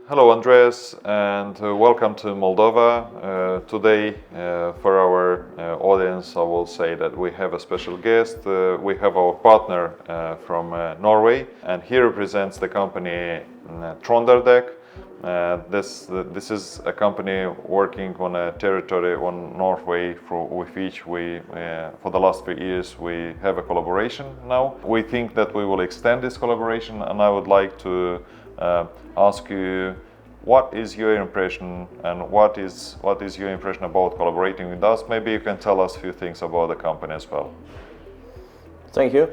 Hello Andreas, and welcome to Moldova. Today for our audience I will say that we have a special guest. We have our partner from Norway, and he represents the company Tronderdekk. This is a company working on a territory on Norway with which we, for the last 3 years, we have a collaboration now. We think that we will extend this collaboration, and I would like to ask you, what is your impression, and what is your impression about collaborating with us? Maybe you can tell us a few things about the company as well. Thank you.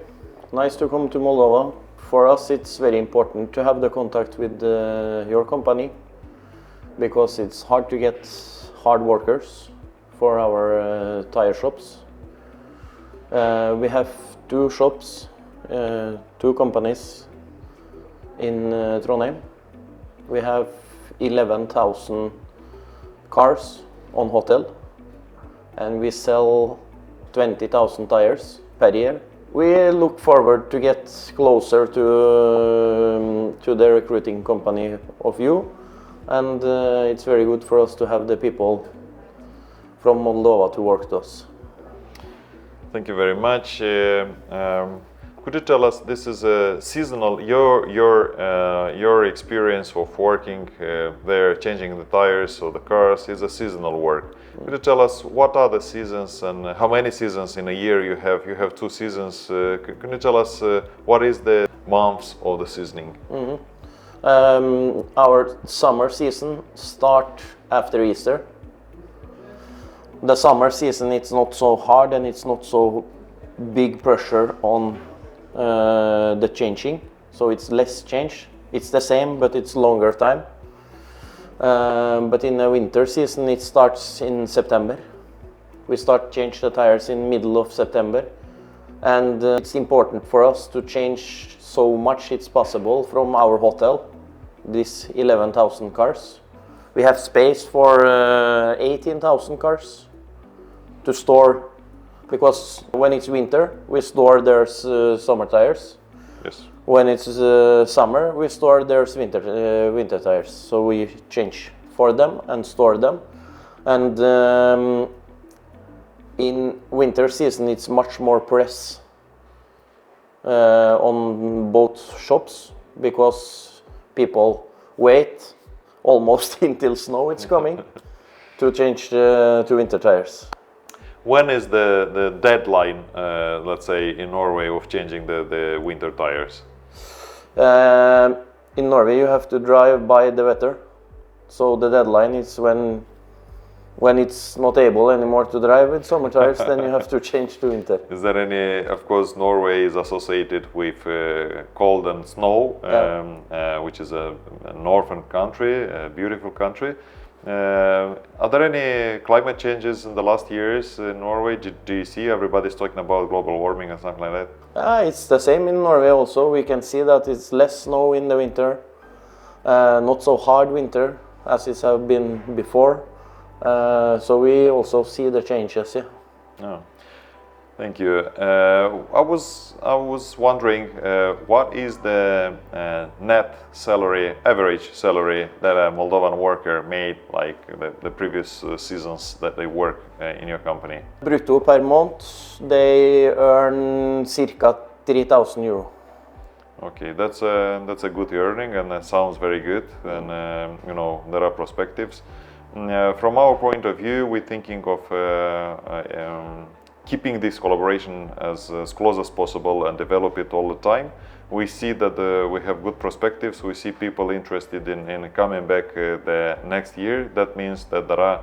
Nice to come to Moldova. For us, it's very important to have the contact with your company, because it's hard to get hard workers for our tire shops. We have 2 shops, 2 companies in Trondheim. We have 11,000 cars on hotel, and we sell 20,000 tires per year. We look forward to get closer to the recruiting company of you, and it's very good for us to have the people from Moldova to work with us. Thank you very much. Could you tell us, this is a seasonal, your experience of working there, changing the tires or the cars, is a seasonal work. Could you tell us what are the seasons and how many seasons in a year you have? You have 2 seasons. Can you tell us what is the months of the seasoning? Our summer season starts after Easter. The summer season, it's not so hard and it's not so big pressure on the changing, so it's less change. It's the same, but it's longer time. But in the winter season, it starts in September. We start change the tires in middle of September, and it's important for us to change so much it's possible from our hotel. These 11,000 cars. We have space for 18,000 cars to store. Because when it's winter, we store there's summer tires. Yes. When it's summer, we store there's winter tires. So we change for them and store them. And in winter season, it's much more press on both shops, because people wait almost until snow it's coming to change to winter tires. When is the deadline, let's say, in Norway of changing the winter tires? In Norway, you have to drive by the weather. So the deadline is when it's not able anymore to drive with summer tires, then you have to change to winter. Is there any, of course, Norway is associated with cold and snow, which is a northern country, a beautiful country. Are there any climate changes in the last years in Norway? Do you see everybody's talking about global warming and something like that? It's the same in Norway also. We can see that it's less snow in the winter, not so hard winter as it has been before. So we also see the changes. Yeah. Oh, thank you. I was wondering, what is the net salary, average salary that a Moldovan worker made, like the previous seasons that they work in your company? Brutto per month, they earn circa 3,000 euro. Okay, that's a good earning, and that sounds very good. And there are perspectives. From our point of view, we're thinking of keeping this collaboration as close as possible and develop it all the time. We see that we have good perspectives. We see people interested in coming back the next year. That means that there are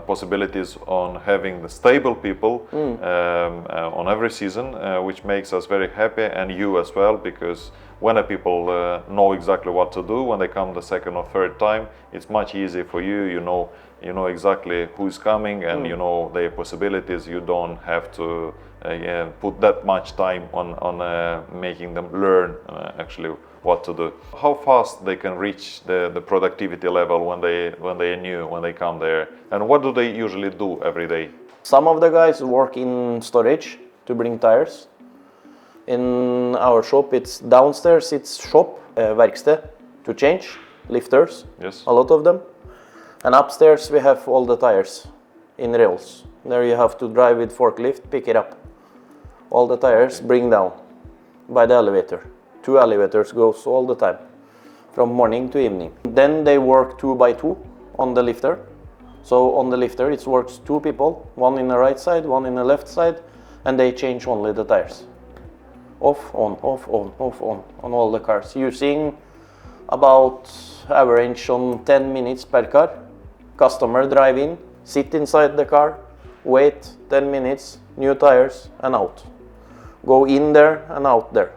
possibilities on having the stable people on every season, which makes us very happy, and you as well, because when the people know exactly what to do when they come the second or third time, it's much easier for you. You know exactly who's coming, and you know their possibilities. You don't have to put that much time on making them learn actually what to do. How fast they can reach the productivity level when they are new, when they come there, and what do they usually do every day? Some of the guys work in storage to bring tires. In our shop, it's downstairs, it's shop, verksted, to change, lifters, Yes. a lot of them. And upstairs we have all the tires in rails. There you have to drive with forklift, pick it up. All the tires bring down by the elevator. 2 elevators goes all the time, from morning to evening. Then they work 2 by 2 on the lifter. So on the lifter it works 2 people, one in the right side, one in the left side, and they change only the tires. Off, on, off, on all the cars, using about average on 10 minutes per car. Customer drive in, sit inside the car, wait 10 minutes, new tires and out. Go in there and out there.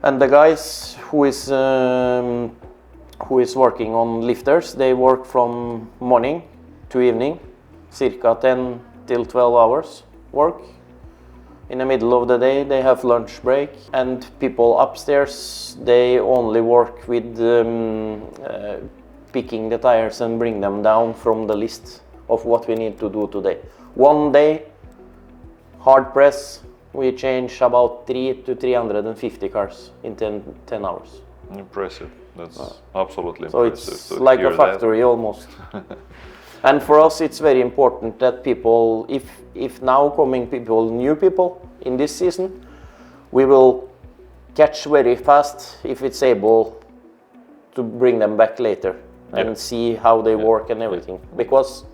And the guys who is working on lifters, they work from morning to evening, circa 10 till 12 hours work. In the middle of the day they have lunch break, and people upstairs, they only work with picking the tires and bring them down from the list of what we need to do today. One day, hard press, we change about 3 to 350 cars in 10 hours. Impressive. That's absolutely so impressive. It's like a factory almost. And for us it's very important that people, if now coming people, new people in this season, we will catch very fast if it's able to bring them back later and see how they work and everything, because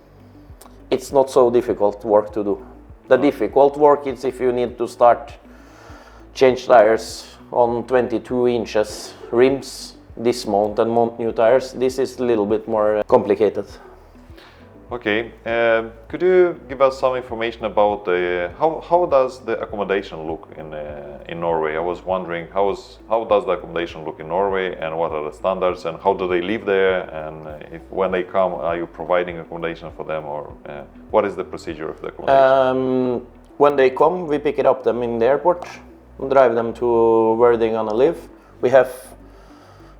it's not so difficult work to do. The difficult work is if you need to start change tires on 22 inches rims, dismount and mount new tires. This is a little bit more complicated. Okay, could you give us some information about how does the accommodation look in Norway? I was wondering how does the accommodation look in Norway, and what are the standards, and how do they live there, and when they come, are you providing accommodation for them, or what is the procedure of the accommodation? When they come, we pick it up them in the airport, drive them to where they're gonna live. We have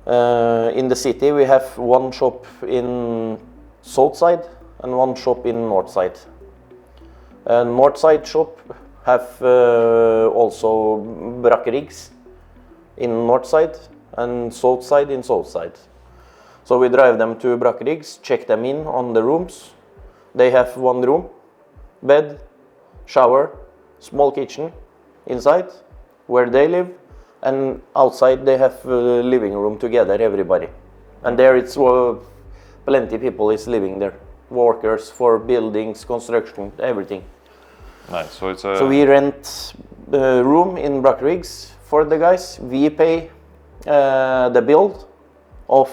in the city we have one shop in south side and one shop in north side. North side shop have also brakkeriggs in north side, and south side in south side. So we drive them to brakkeriggs, check them in on the rooms. They have one room, bed, shower, small kitchen inside where they live, and outside they have a living room together, everybody. And there it's plenty people is living there. Workers for buildings, construction, everything. Nice. So it's So we rent a room in brakkeriggs for the guys. We pay the bill of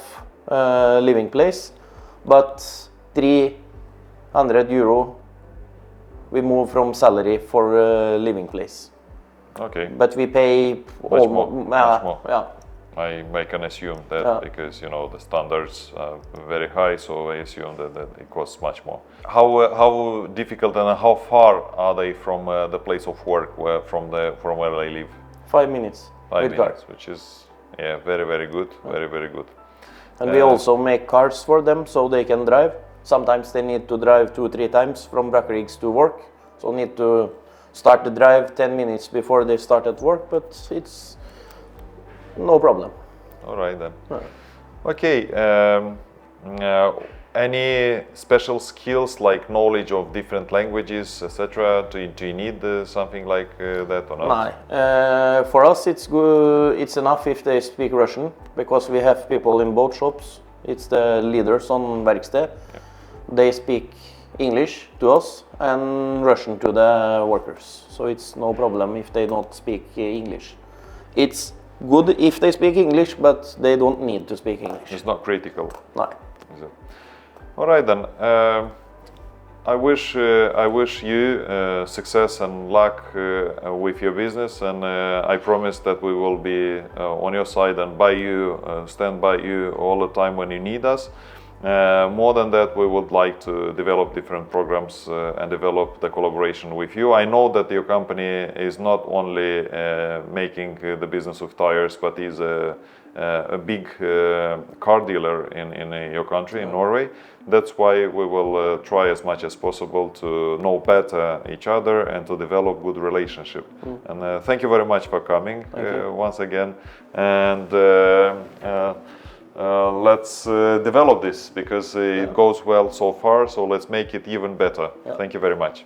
living place, but 300 euro we move from salary for living place. Okay. But we pay Much more. Yeah. I can assume that because the standards are very high, so I assume that it costs much more. How difficult and how far are they from the place of work, from where they live? 5 minutes. 5 with minutes, car. which is very good, very good. And we also make cars for them so they can drive. Sometimes they need to drive 2-3 times from brakkeriggs to work, so need to start the drive 10 minutes before they start at work, but it's no problem. All right then. Okay. Any special skills like knowledge of different languages, etc.? Do you need something like that or not? No. For us, it's good. It's enough if they speak Russian, because we have people in both shops. It's the leaders on verksted. Yeah. They speak English to us and Russian to the workers. So it's no problem if they don't speak English. It's good if they speak English, but they don't need to speak English. It's not critical. No. Is it? All right then. I wish you success and luck with your business, and I promise that we will be on your side and stand by you all the time when you need us. More than that, we would like to develop different programs and develop the collaboration with you. I know that your company is not only making the business of tires, but is a big car dealer in your country, in Norway. That's why we will try as much as possible to know better each other and to develop good relationship. And thank you very much for coming once again. And let's develop this because it goes well so far. So let's make it even better. Thank you very much.